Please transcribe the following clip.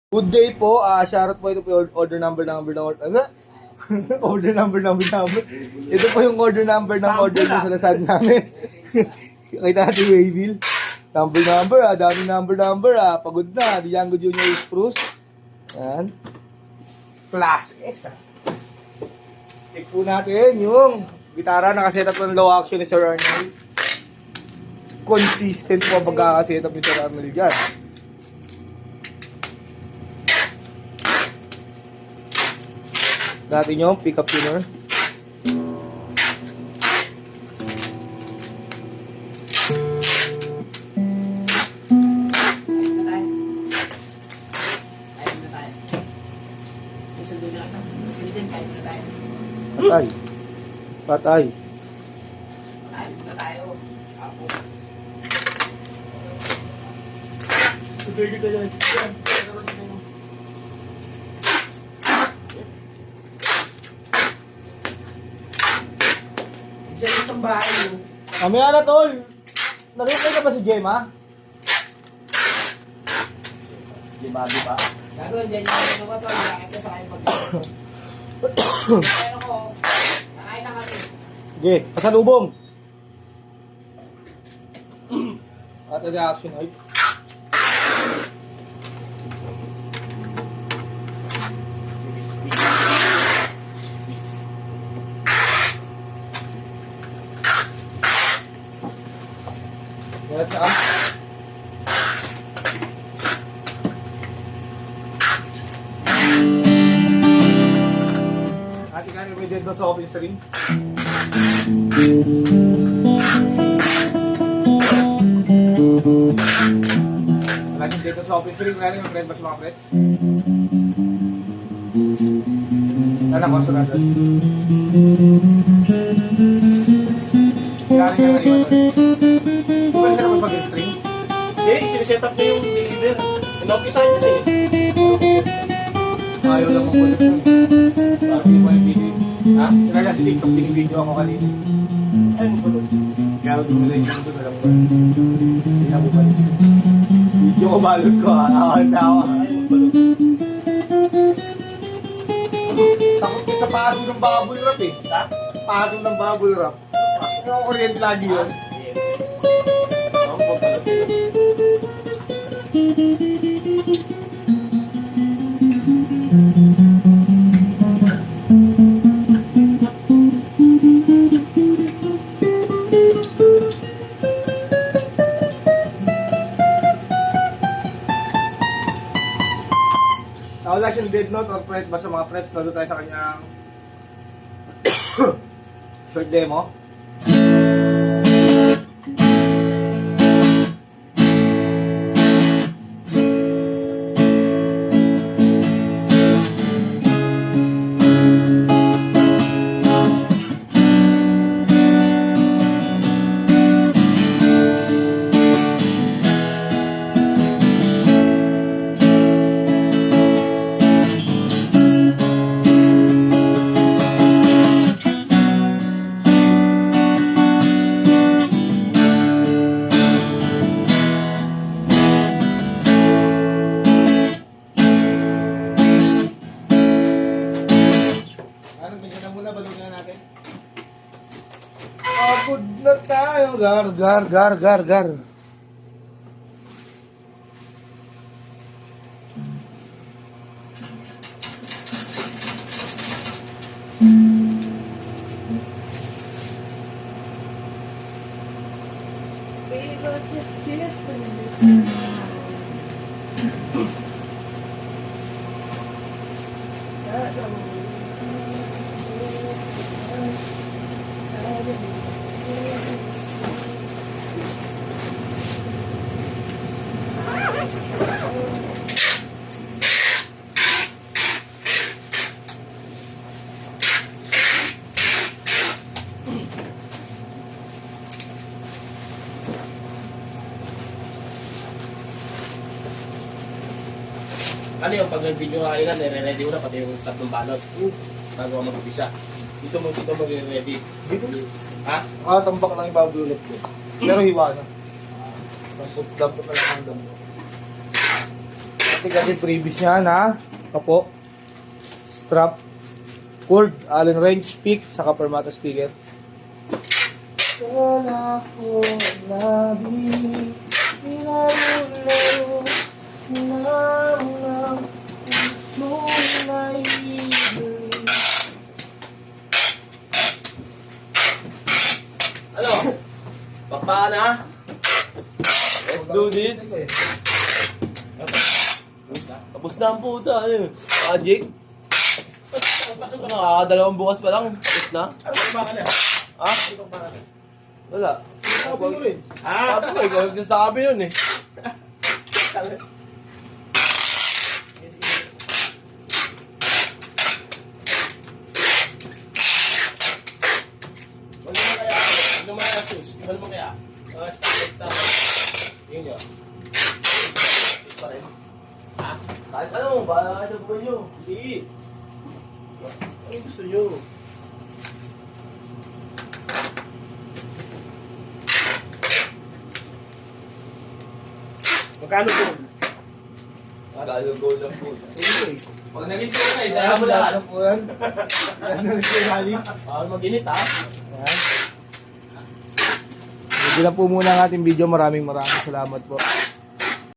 Good day po. Shoutout po, ito po yung order number. Ano? Order number. Ito po yung order number ng order mo sa Lazada namin. Kita natin yung waybill. Number, daming number. Pagod na. Django Junior Spruce. Yan. Plus S. Check po natin yung gitara. Nakaset up ng low action ni Sir Arnold. Consistent po ang pagkakaset up ni Sir Arnold dyan. Natin yung pick-up tuner. Patay. Mamaya na, tol. Nakikita ka ba si Gemma? Gemma, di ba? Gagawin dyan yung ano ko to, nakakit ka sa kayo pag-ibig. Pero ko, nakain na kami. Sige, pasalubong. At reaction ay. Yan saan? Ate ka may dead sa office ring. Wala siyang dead sa office ring. Wala rin yung friend ba sa mga friends? Wala ko sa nasa. Wala rin yung nariwan doon. Pwede ka naman mag-string? Hindi, siniset up na yung deliver. Inaumpisa niya na eh. Ayaw lang mong kulit nun. Parang hindi mo yung video. Ha? Kaya si TikTok, video ako kanina. Ay, magulog. Kaya ako dumulay lang doon. Alam ko. Hindi na bumalik. Video ko balot ko ha. Tawa. Ay, magulog. Takot ka sa paso ng bubble wrap eh. Ha? Paso ng bubble wrap. Pasok ako kuryente lagi yun. Ang magulog. Wala siyang dead note or fret. Basta mga frets. Lalo tayo sa kanyang short demo. Pagod na tayo. Gar. Ano yung pag nag-video ka kanina, nire-ready mo na pati yung tatlong balot. Bago ka mag-upisa. Dito mo ready. Dito? Ha? Tambak lang yung bubble wrap ko. Pero hiwa na. Dampot na lang ang damo. Tingnan yung previous niya na kapo, strap, cord, Allen wrench, pick, saka permata speaker. Wala ko labi, pinarulayo, pinarulayo, nung naibig. Ano? Bakbaka na? Let's do this. Tapos na ang puta. Ano yun? Magic? Nakakadalawang bukas pa lang. Tapos na? Bakbaka na? Ha? Bakbaka na? Wala. Sabi ko rin. Sabi ko, ikaw nagsasabi nun eh. Ano mo kaya sus? Ibal mo kaya? Stop. Yun yun. Pa rin. Ha? Kahit ano, bahala ka sa buhay nyo. Hindi. Ano gusto nyo? Magkano po? Magkano gold lang po? Pag naging po kayo, dahil mo lahat. Ano po yan? Ano nagsinali? Bawal mag-init ha? Ayan. Hindi lang po muna ang ating video. Maraming salamat po.